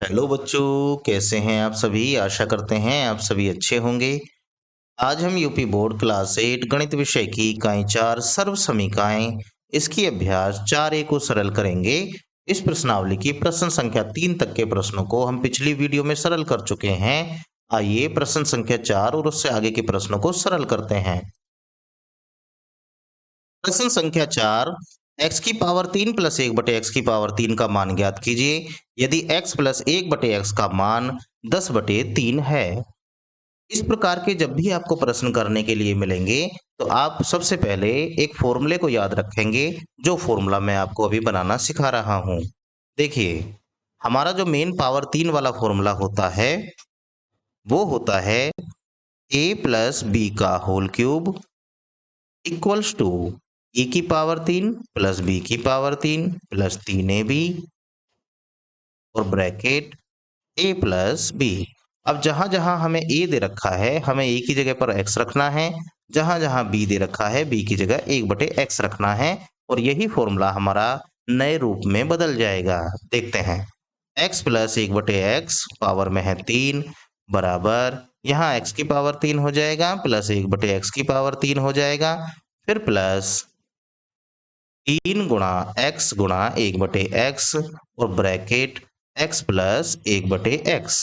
Hello बच्चों, कैसे हैं आप सभी। आशा करते हैं आप सभी अच्छे होंगे। आज हम यूपी बोर्ड क्लास 8 गणित विषय की इकाई 4 सर्व समीकरण इसकी अभ्यास 4A को सरल करेंगे। इस प्रश्नावली की प्रश्न संख्या 3 तक के प्रश्नों को हम पिछली वीडियो में सरल कर चुके हैं। आइए प्रश्न संख्या 4 और उससे आगे के प्रश्नों को सरल करते हैं। प्रश्न संख्या 4, x की पावर 3 प्लस 1 बटे x की पावर 3 का मान ज्ञात कीजिए यदि x प्लस 1 बटे x का मान 10 बटे 3 है। इस प्रकार के जब भी आपको प्रश्न करने के लिए मिलेंगे तो आप सबसे पहले एक फॉर्मूले को याद रखेंगे, जो फॉर्मूला मैं आपको अभी बनाना सिखा रहा हूं। देखिए, हमारा जो मेन पावर 3 वाला फॉर्मूला होता है वो होता है a प्लस बी का होल क्यूब इक्वल्स टू ए की पावर 3 प्लस बी की पावर 3 प्लस 3ab और ब्रैकेट a प्लस बी। अब जहां जहां हमें a दे रखा है हमें a की जगह पर x रखना है, जहां जहां b दे रखा है b की जगह 1 बटे x रखना है और यही फॉर्मूला हमारा नए रूप में बदल जाएगा। देखते हैं, x प्लस 1 बटे x पावर में है 3 बराबर यहाँ x की पावर 3 हो जाएगा प्लस 1 बटे x की पावर 3 हो जाएगा, फिर प्लस 3 गुणा x गुणा 1 बटे x और ब्रैकेट x प्लस 1 बटे x।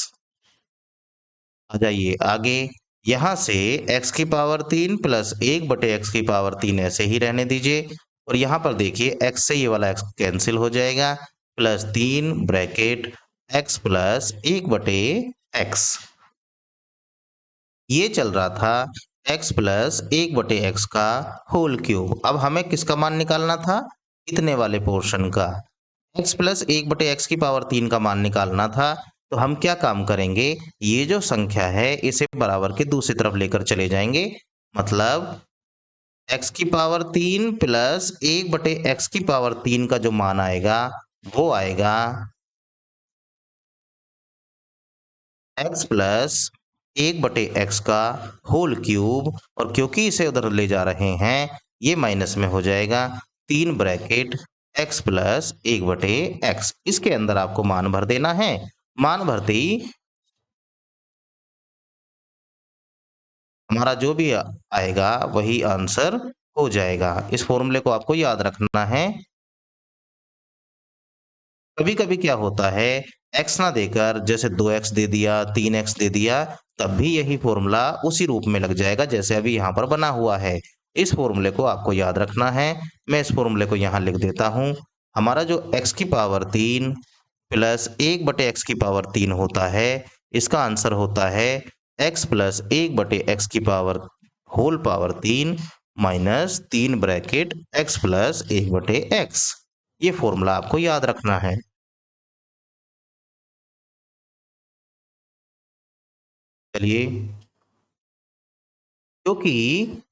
आ जाइए आगे, यहां से x की पावर 3 प्लस 1 बटे x की पावर 3 ऐसे ही रहने दीजिए और यहाँ पर देखिए x से ये वाला x कैंसिल हो जाएगा प्लस 3 ब्रैकेट x प्लस 1 बटे x। ये चल रहा था x प्लस 1 बटे x का होल क्यूब। अब हमें किसका मान निकालना था, इतने वाले पोर्शन का। x प्लस 1 बटे x की पावर 3 का मान निकालना था, तो हम क्या काम करेंगे, ये जो संख्या है इसे बराबर के दूसरी तरफ लेकर चले जाएंगे। मतलब x की पावर 3 प्लस 1 बटे x की पावर 3 का जो मान आएगा वो आएगा x प्लस 1 बटे x का होल क्यूब और क्योंकि इसे उधर ले जा रहे हैं ये माइनस में हो जाएगा 3 ब्रैकेट x प्लस 1 बटे x। इसके अंदर आपको मान भर देना है। मान भरते ही हमारा जो भी आएगा वही आंसर हो जाएगा। इस फॉर्मूले को आपको याद रखना है। कभी कभी क्या होता है, x ना देकर जैसे 2x दे दिया 3x दे दिया, तब भी यही फॉर्मूला उसी रूप में लग जाएगा जैसे अभी यहाँ पर बना हुआ है। इस फॉर्मूले को आपको याद रखना है। मैं इस फॉर्मूले को यहाँ लिख देता हूँ। हमारा जो x की पावर 3 प्लस 1 बटे x की पावर 3 होता है, इसका आंसर होता है x प्लस 1 बटे x की power whole power 3 minus 3 bracket x plus 1 बटे x। ये फॉर्मूला आपको याद रखना है। चलिए, क्योंकि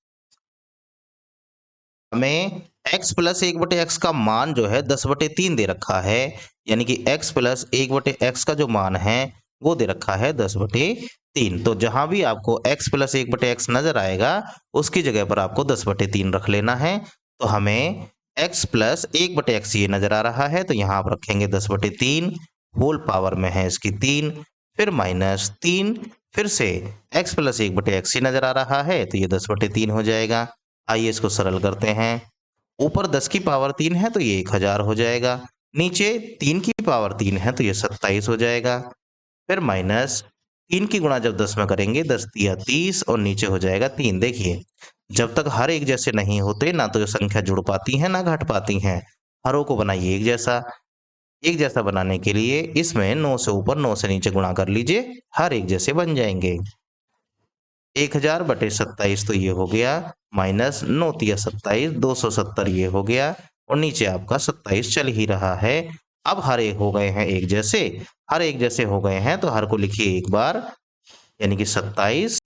हमें x प्लस 1 बटे x का मान जो है 10 बटे 3 दे रखा है, यानी कि x प्लस 1 बटे x का जो मान है वो दे रखा है 10 बटे 3। तो जहां भी आपको x प्लस 1 बटे x नजर आएगा उसकी जगह पर आपको 10 बटे 3 रख लेना है। तो हमें x प्लस 1 बटे x ये नजर आ रहा है, तो यहाँ आप रखेंगे 10 बटे 3, होल पावर में है इसकी 3, फिर माइनस 3, फिर से x प्लस 1 बटे x ही नजर आ रहा है तो ये 10 बटे 3 हो जाएगा। आइए इसको सरल करते हैं। ऊपर 10 की पावर 3 है तो ये 1000 हो जाएगा, नीचे 3 की पावर 3 है तो ये 27 हो जाएगा, फिर माइनस 3 की गुणा जब 10 में करेंगे 10 तिया 30 और नीचे हो जाएगा 3। देखिए, जब तक हर एक जैसे नहीं होते ना तो ये संख्या जुड़ पाती है ना घट पाती हैं। हरों को बनाइए एक जैसा। एक जैसा बनाने के लिए इसमें 9 से ऊपर 9 से नीचे गुणा कर लीजिए, हर एक जैसे बन जाएंगे। 1000 बटे 27 तो ये हो गया, माइनस 9 तिया 27 270 ये हो गया और नीचे आपका 27 चल ही रहा है। अब हर एक हो गए हैं एक जैसे, हर एक जैसे हो गए हैं तो हर को लिखिए एक बार, यानी कि 27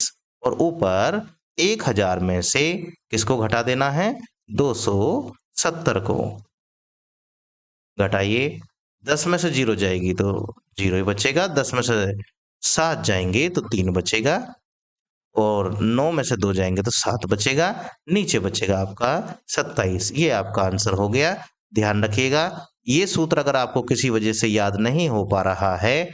और ऊपर 1000 में से किसको घटा देना है, 270 को। घटाइए, 10 में से 0 जाएगी तो 0 ही बचेगा, 10 में से 7 जाएंगे तो 3 बचेगा और 9 में से 2 जाएंगे तो 7 बचेगा, नीचे बचेगा आपका 27। ये आपका आंसर हो गया। ध्यान रखिएगा, ये सूत्र अगर आपको किसी वजह से याद नहीं हो पा रहा है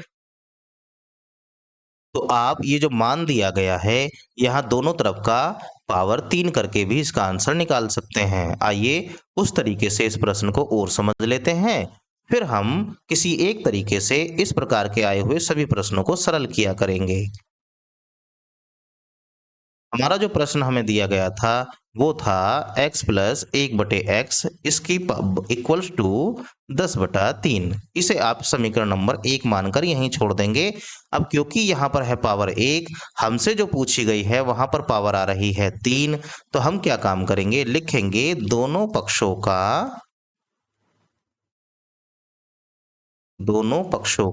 तो आप ये जो मान दिया गया है, यहाँ दोनों तरफ का पावर 3 करके भी इसका आंसर निकाल सकते हैं। आइए उस तरीके से इस प्रश्न को और समझ लेते हैं, फिर हम किसी एक तरीके से इस प्रकार के आए हुए सभी प्रश्नों को सरल किया करेंगे। हमारा जो प्रश्न हमें दिया गया था वो था x प्लस 1/x इसकी इक्वल्स टू 10/3। इसे आप समीकरण नंबर 1 मानकर यहीं छोड़ देंगे। अब क्योंकि यहाँ पर है पावर 1, हमसे जो पूछी गई है वहां पर पावर आ रही है 3, तो हम क्या काम करेंगे, लिखेंगे दोनों पक्षों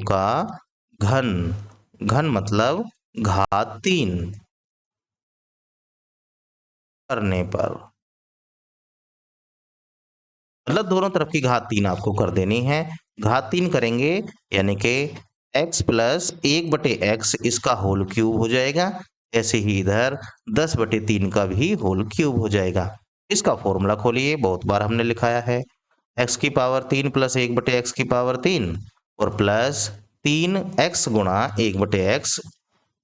का घन। घन मतलब घात 3 करने पर, मतलब दोनों तरफ की घात 3 आपको कर देनी है। घात 3 करेंगे यानी कि x प्लस 1/x इसका होल क्यूब हो जाएगा। ऐसे ही इधर 10/3 का भी होल क्यूब हो जाएगा। इसका फॉर्मूला खोलिए, बहुत बार हमने लिखाया है। x की पावर 3 प्लस 1/x की पावर 3 और प्लस 3x गुणा 1/x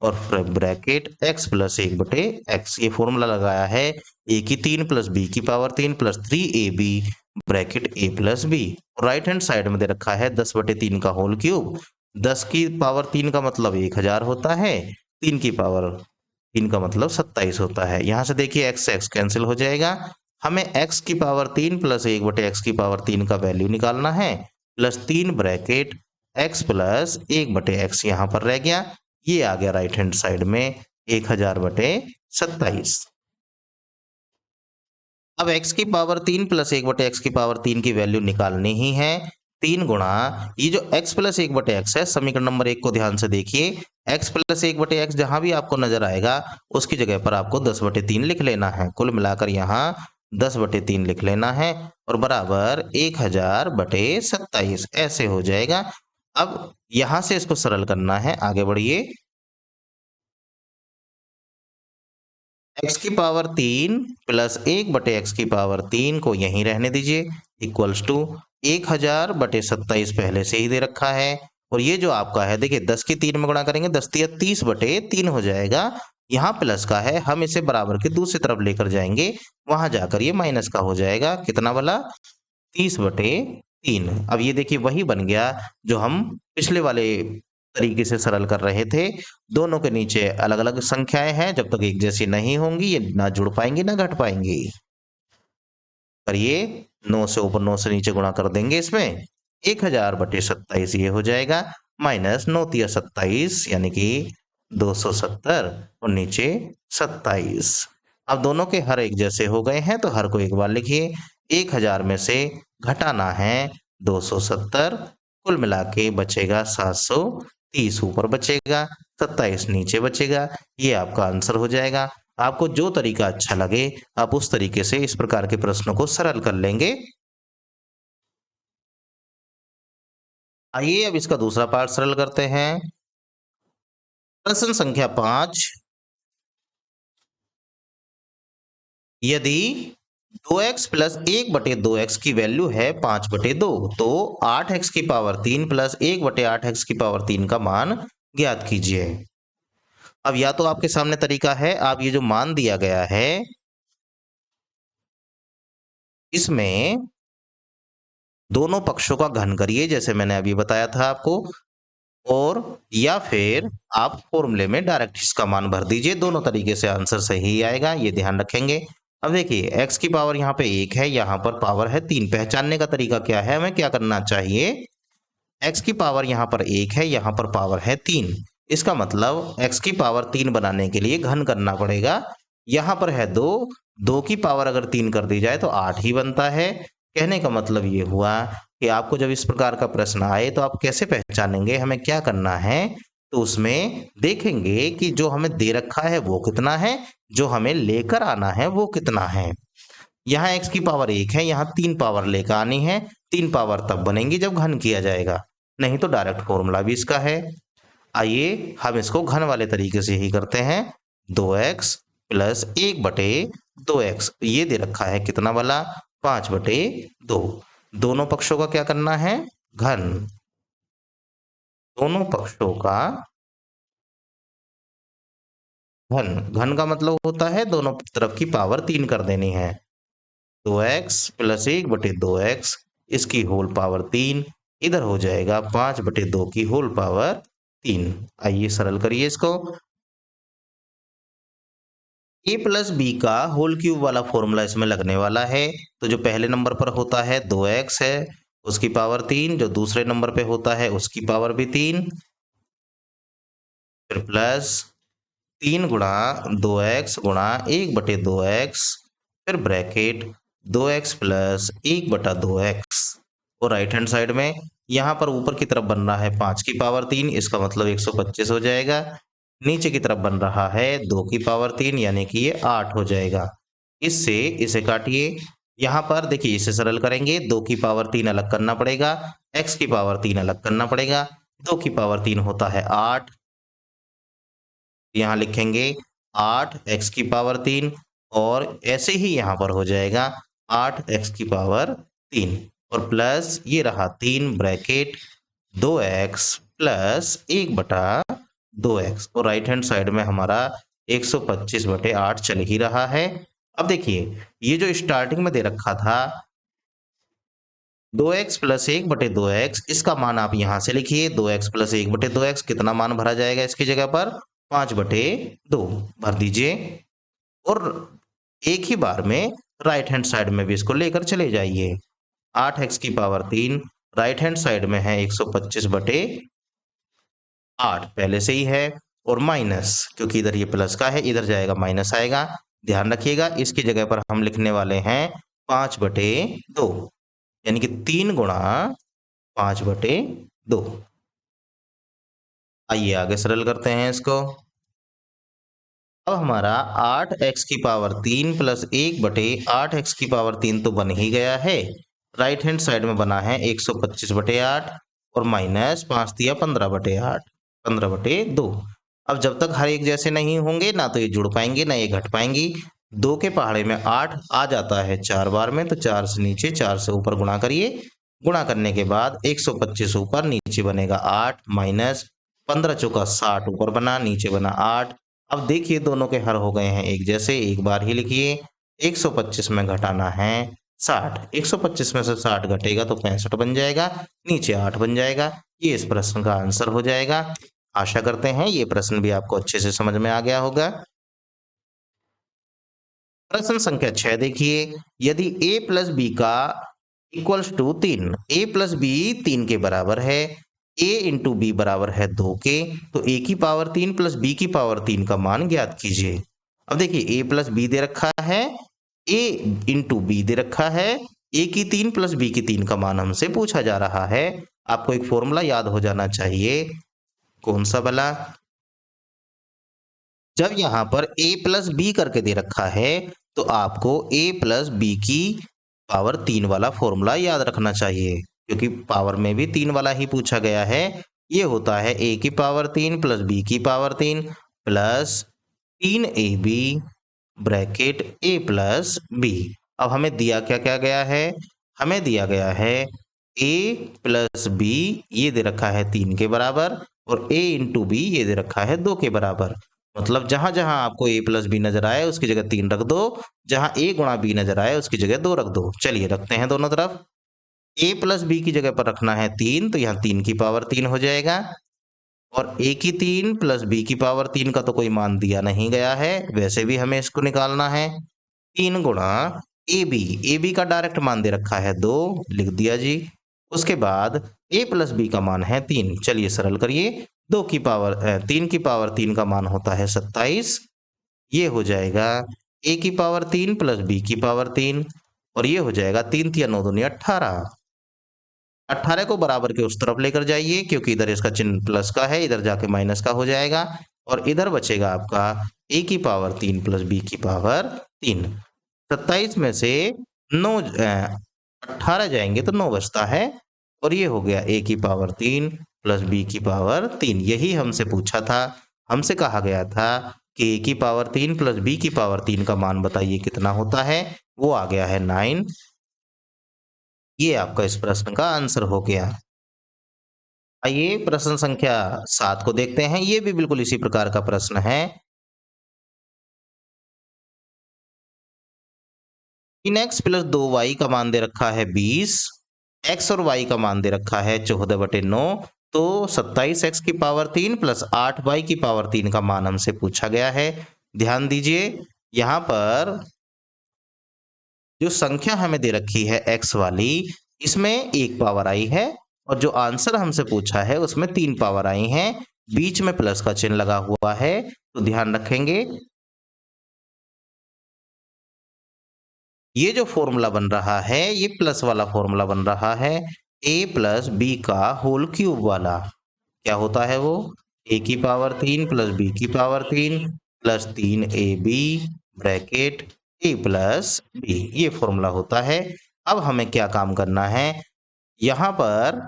और फिर ब्रैकेट x प्लस 1/x। ये फॉर्मूला लगाया है a की 3 प्लस b की power 3 plus 3ab bracket a plus b। Right hand side में दे रखा है 10/3 का होल क्यूब। 10 की पावर 3 का मतलब 1000 होता है, 3 की पावर 3 का मतलब 27 होता है। यहाँ से देखिए x से x कैंसिल हो जाएगा। हमें x की पावर 3 प्लस 1/x की पावर 3 का वैल्यू निकालना है, plus 3 bracket x plus 1/x यहाँ पर रह गया। ये आ गया राइट हैंड साइड में 1000/27। अब x की पावर 3 प्लस 1/x की पावर 3 की वैल्यू निकालनी ही है। 3 गुणा ये जो x प्लस 1/x है, समीकरण नंबर 1 को ध्यान से देखिए। x प्लस 1/x जहां भी आपको नजर आएगा उसकी जगह पर आपको 10/3 लिख लेना है। कुल मिलाकर यहाँ 10/3 लिख लेना है और बराबर 1000/27 ऐसे हो जाएगा। अब यहां से इसको सरल करना है, आगे बढ़िए। x की पावर 3 प्लस 1/x की पावर 3 को यहीं रहने दीजिए, इक्वल्स टू 1000/27 पहले से ही दे रखा है। और ये जो आपका है देखिए 10 की 3 में गुणा करेंगे 10 × 30/3 हो जाएगा। यहाँ प्लस का है, हम इसे बराबर की दूसरी तरफ लेकर जाएंगे, वहां जाकर ये माइनस का हो जाएगा। कितना वाला, 30/3। अब ये देखिए वही बन गया जो हम पिछले वाले तरीके से सरल कर रहे थे। दोनों के नीचे अलग अलग संख्याएं हैं, जब तक एक जैसी नहीं होंगी ये ना जुड़ पाएंगी ना घट पाएंगी। करिए, 9 से ऊपर 9 से नीचे गुणा कर देंगे, इसमें 1000/27 ये हो जाएगा, माइनस 9 × 27 यानी कि 270 और नीचे 27। अब दोनों के हर एक जैसे हो गए हैं तो हर को एक बार लिखिए। 1000 में से घटाना है 270, कुल मिला के बचेगा 730, ऊपर बचेगा 27 नीचे बचेगा। ये आपका आंसर हो जाएगा। आपको जो तरीका अच्छा लगे आप उस तरीके से इस प्रकार के प्रश्नों को सरल कर लेंगे। आइए अब इसका दूसरा पार्ट सरल करते हैं। प्रश्न संख्या 5, यदि 2x प्लस 1/2x की वैल्यू है 5/2 तो 8x की पावर 3 प्लस 1/8x की पावर 3 का मान ज्ञात कीजिए। अब या तो आपके सामने तरीका है, आप ये जो मान दिया गया है इसमें दोनों पक्षों का घन करिए, जैसे मैंने अभी बताया था आपको, और या फिर आप फॉर्मूले में डायरेक्ट इसका मान भर दीजिए। दोनों तरीके से आंसर सही आएगा, ये ध्यान रखेंगे। अब देखिए x की पावर यहाँ पे 1 है, यहाँ पर पावर है 3। पहचानने का तरीका क्या है, हमें क्या करना चाहिए, x की पावर यहाँ पर 1 है, यहाँ पर पावर है 3। इसका मतलब x की पावर 3 बनाने के लिए घन करना पड़ेगा। यहाँ पर है 2, 2 की पावर अगर 3 कर दी जाए तो 8 ही बनता है। कहने का मतलब ये हुआ कि आपको जब इस प्रकार का प्रश्न आए तो आप कैसे पहचानेंगे, हमें क्या करना है, तो उसमें देखेंगे कि जो हमें दे रखा है वो कितना है, जो हमें लेकर आना है वो कितना है। यहाँ x की पावर 1 है, यहाँ 3 पावर लेकर आनी है। 3 पावर तब बनेंगी जब घन किया जाएगा, नहीं तो डायरेक्ट फॉर्मूला भी इसका है। आइए हम इसको घन वाले तरीके से ही करते हैं। 2x प्लस 1/2x ये दे रखा है कितना वाला, 5/2। दोनों पक्षों का क्या करना है, घन। दोनों पक्षों का घन। घन का मतलब होता है दोनों तरफ की पावर 3 कर देनी है। 2x प्लस 1/2x इसकी होल पावर 3, इधर हो जाएगा 5/2 की होल पावर 3। आइए सरल करिए इसको। a प्लस बी का होल क्यूब वाला फॉर्मूला इसमें लगने वाला है। तो जो पहले नंबर पर होता है 2x है, उसकी पावर 3, जो दूसरे नंबर पे होता है उसकी पावर भी 3, फिर प्लस 3 गुणा 2x गुणा 1/2x, फिर ब्रैकेट 2x प्लस 1/2x। और राइट हैंड साइड में यहाँ पर ऊपर की तरफ बन रहा है 5 की पावर 3, इसका मतलब 125 हो जाएगा। नीचे की तरफ बन रहा है 2 की पावर 3, यानी कि ये 8 हो जाएगा। इससे इसे काटिए। यहाँ पर देखिए इसे सरल करेंगे, 2 की पावर 3 अलग करना पड़ेगा, x की पावर 3 अलग करना पड़ेगा। 2 की पावर 3 होता है 8, यहाँ लिखेंगे 8 x की पावर 3, और ऐसे ही यहाँ पर हो जाएगा 8 x की पावर 3, और प्लस ये रहा 3 ब्रैकेट 2x प्लस 1/2x, और राइट हैंड साइड में हमारा 125/8 चल ही रहा है। अब देखिए ये जो स्टार्टिंग में दे रखा था 2x प्लस 1/2x, इसका मान आप यहां से लिखिए। 2x प्लस 1/2x कितना मान भरा जाएगा इसकी जगह पर? 5/2 भर दीजिए। और एक ही बार में राइट हैंड साइड में भी इसको लेकर चले जाइए। 8x की पावर 3 राइट हैंड साइड में है 125/8 पहले से ही है, और माइनस, क्योंकि इधर ये प्लस का है इधर जाएगा माइनस आएगा। ध्यान रखिएगा इसकी जगह पर हम लिखने वाले हैं 5/2, यानी कि 3 गुणा 5/2। आइए आगे सरल करते हैं इसको। अब हमारा 8x की पावर 3 प्लस 1/8x की पावर 3 तो बन ही गया है। राइट हैंड साइड में बना है 125/8, और माइनस 5 दिया 15/8, 15/2। अब जब तक हर एक जैसे नहीं होंगे ना तो ये जुड़ पाएंगे ना ये घट पाएंगी। 2 के पहाड़े में 8 आ जाता है 4 बार में, तो 4 से नीचे 4 से ऊपर गुणा करिए। गुणा करने के बाद 125 ऊपर नीचे बनेगा 8, माइनस 15 चौका 60 ऊपर बना नीचे बना 8। अब देखिए दोनों के हर हो गए हैं एक जैसे, एक बार ही लिखिए। 125 में घटाना है 60, 125 में से 60 घटेगा तो 65 बन जाएगा, नीचे 8 बन जाएगा। ये इस प्रश्न का आंसर हो जाएगा। आशा करते हैं ये प्रश्न भी आपको अच्छे से समझ में आ गया होगा। प्रश्न संख्या 6 देखिए, यदि a प्लस बी का equals to 3, a plus B 3 के बराबर है, a इंटू बी बराबर है 2 के, तो a की पावर 3 प्लस b की पावर 3 का मान ज्ञात कीजिए। अब देखिए a प्लस बी दे रखा है, a इंटू बी दे रखा है, a की 3 प्लस b की 3 का मान हमसे पूछा जा रहा है। आपको एक फॉर्मूला याद हो जाना चाहिए, कौन सा भला? जब यहाँ पर a प्लस बी करके दे रखा है तो आपको a प्लस बी की पावर 3 वाला फॉर्मूला याद रखना चाहिए, क्योंकि पावर में भी 3 वाला ही पूछा गया है। ये होता है a की पावर 3 प्लस b की power 3 plus 3ab bracket a plus b। अब हमें दिया क्या क्या गया है? हमें दिया गया है a प्लस बी, ये दे रखा है 3 के बराबर, और a इंटू बी ये दे रखा है 2 के बराबर। मतलब जहां जहां आपको a प्लस बी नजर आए उसकी जगह 3 रख दो, जहां a गुणा b नजर आए उसकी जगह 2 रख दो। चलिए रखते हैं दोनों तरफ। a प्लस बी की जगह पर रखना है 3, तो यहाँ 3 की पावर 3 हो जाएगा, और a की 3 प्लस b की पावर 3 का तो कोई मान दिया नहीं गया है, वैसे भी हमें इसको निकालना है। 3 गुणा ए बी का डायरेक्ट मान दे रखा है 2, लिख दिया जी। उसके बाद a प्लस बी का मान है 3, चलिए सरल करिए। 3 की पावर 3 का मान होता है 27, ये हो जाएगा a की पावर 3 प्लस b की पावर 3, और ये हो जाएगा 3 तिया 9 दूनी 18। 18 को बराबर के उस तरफ लेकर जाइए, क्योंकि इधर इसका चिन्ह प्लस का है, इधर जाके माइनस का हो जाएगा, और इधर बचेगा आपका a की पावर 3 प्लस b की पावर 3। 27 में से 18 जाएंगे तो 9 बचता है, और ये हो गया a की पावर 3 प्लस b की पावर 3। यही हमसे पूछा था, हमसे कहा गया था कि a की पावर 3 प्लस b की पावर 3 का मान बताइए कितना होता है। वो आ गया है 9। ये आपका इस प्रश्न का आंसर हो गया। आइए प्रश्न संख्या 7 को देखते हैं। ये भी बिल्कुल इसी प्रकार का प्रश्न है। 3x प्लस 2y का मान दे रखा है 20, x और y का मान दे रखा है 14/9, तो 27x की पावर 3 प्लस 8y की पावर 3 का मान हमसे पूछा गया है। ध्यान दीजिए, यहाँ पर जो संख्या हमें दे रखी है x वाली, इसमें एक पावर आई है और जो आंसर हमसे पूछा है उसमें 3 पावर आई हैं। बीच में प्लस का चिन्ह लगा हुआ है, तो ध्यान रखेंगे। ये जो फॉर्मूला बन रहा है, ये प्लस वाला फॉर्मूला बन रहा है, a प्लस बी का होल क्यूब वाला। क्या होता है वो? a की पावर 3 प्लस b की power 3 plus 3ab bracket a plus b, ये फॉर्मूला होता है। अब हमें क्या काम करना है, यहाँ पर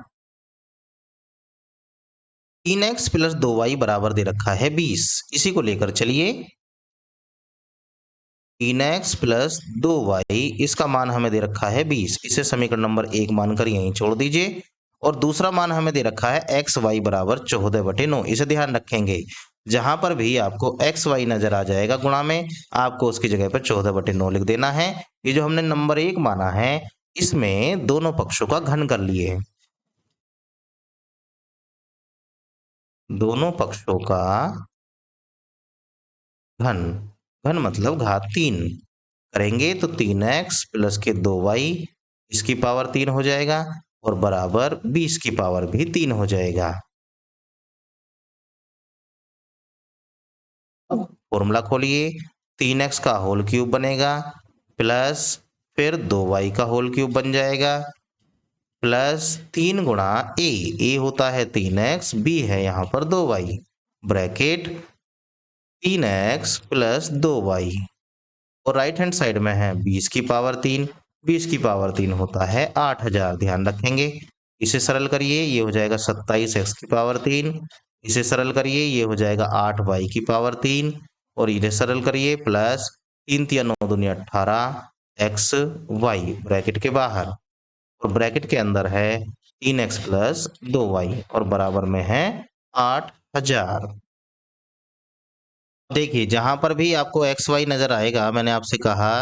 3x प्लस 2y बराबर दे रखा है 20, इसी को लेकर चलिए। 3x प्लस 2y, इसका मान हमें दे रखा है 20, इसे समीकरण नंबर 1 मानकर यहीं छोड़ दीजिए। और दूसरा मान हमें दे रखा है एक्स वाई बराबर 14/9, इसे ध्यान रखेंगे। जहां पर भी आपको एक्स वाई नजर आ जाएगा गुणा में, आपको उसकी जगह पर 14/9 लिख देना है। ये जो हमने नंबर 1 माना है, इसमें दोनों पक्षों का घन कर लिए, दोनों पक्षों का घन, घन मतलब घात 3 करेंगे तो 3x प्लस के 2y, इसकी पावर 3 हो जाएगा और बराबर 20 की पावर भी 3 हो जाएगा। अब फॉर्मूला खोलिए, 3x का होल क्यूब बनेगा प्लस फिर 2y का होल क्यूब बन जाएगा प्लस 3 गुणा ए होता है 3x, b है यहाँ पर 2y, bracket 3x plus 2y और राइट हैंड साइड में है 20 की पावर 3, 20 की पावर 3 होता है 8000, ध्यान रखेंगे। इसे सरल करिए, ये हो जाएगा 27x की पावर 3, इसे सरल करिए, ये हो जाएगा 8y की पावर 3 और इसे सरल करिए प्लस 3 3 9 दूनी 18 x y ब्रैकेट के बाहर और ब्रैकेट के अंदर है 3x प्लस 2y और बराबर में है 8000। देखिए, जहां पर भी आपको एक्स वाई नजर आएगा, मैंने आपसे कहा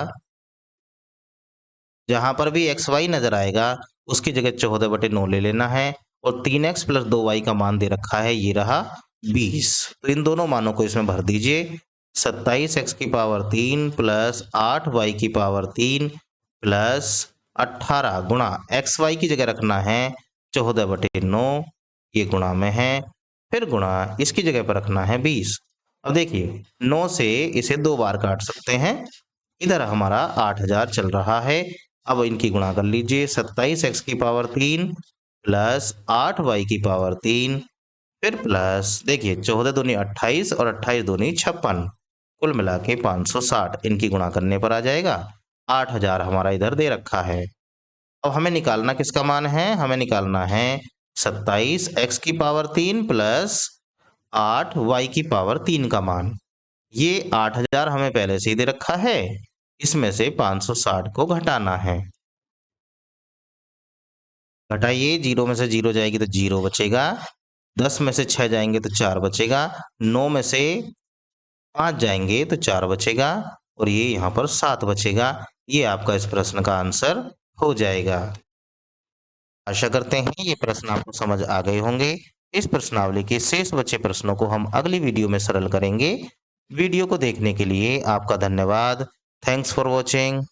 जहां पर भी एक्स वाई नजर आएगा उसकी जगह 14/9 ले लेना है और 3x प्लस 2y का मान दे रखा है, ये रहा 20, तो इन दोनों मानों को इसमें भर दीजिए। 27x की पावर 3 प्लस 8y की पावर 3 प्लस 18 गुणा एक्स वाई की जगह रखना है 14/9, ये गुणा में है, फिर गुणा इसकी जगह पर रखना है 20। अब देखिए, 9 से इसे 2 बार काट सकते हैं, इधर हमारा 8000 चल रहा है। अब इनकी गुणा कर लीजिए, 27x की पावर 3 प्लस 8y की पावर 3 फिर प्लस देखिए 14 दूनी 28 और 28 दूनी 56, कुल मिला के 560, इनकी गुणा करने पर आ जाएगा 8000 हमारा इधर दे रखा है। अब हमें निकालना किसका मान है, हमें निकालना है 27x की पावर 3 प्लस 8y की पावर 3 का मान। ये 8000 हमें पहले से ही दे रखा है, इसमें से 560 को घटाना है। घटाइए, 0 में से 0 जाएगी तो 0 बचेगा, 10 में से 6 जाएंगे तो 4 बचेगा, 9 में से 5 जाएंगे तो 4 बचेगा और ये यहाँ पर 7 बचेगा। ये आपका इस प्रश्न का आंसर हो जाएगा। आशा करते हैं ये प्रश्न आपको समझ आ गए होंगे। इस प्रश्नावली के शेष बचे प्रश्नों को हम अगली वीडियो में सरल करेंगे। वीडियो को देखने के लिए आपका धन्यवाद। Thanks for watching.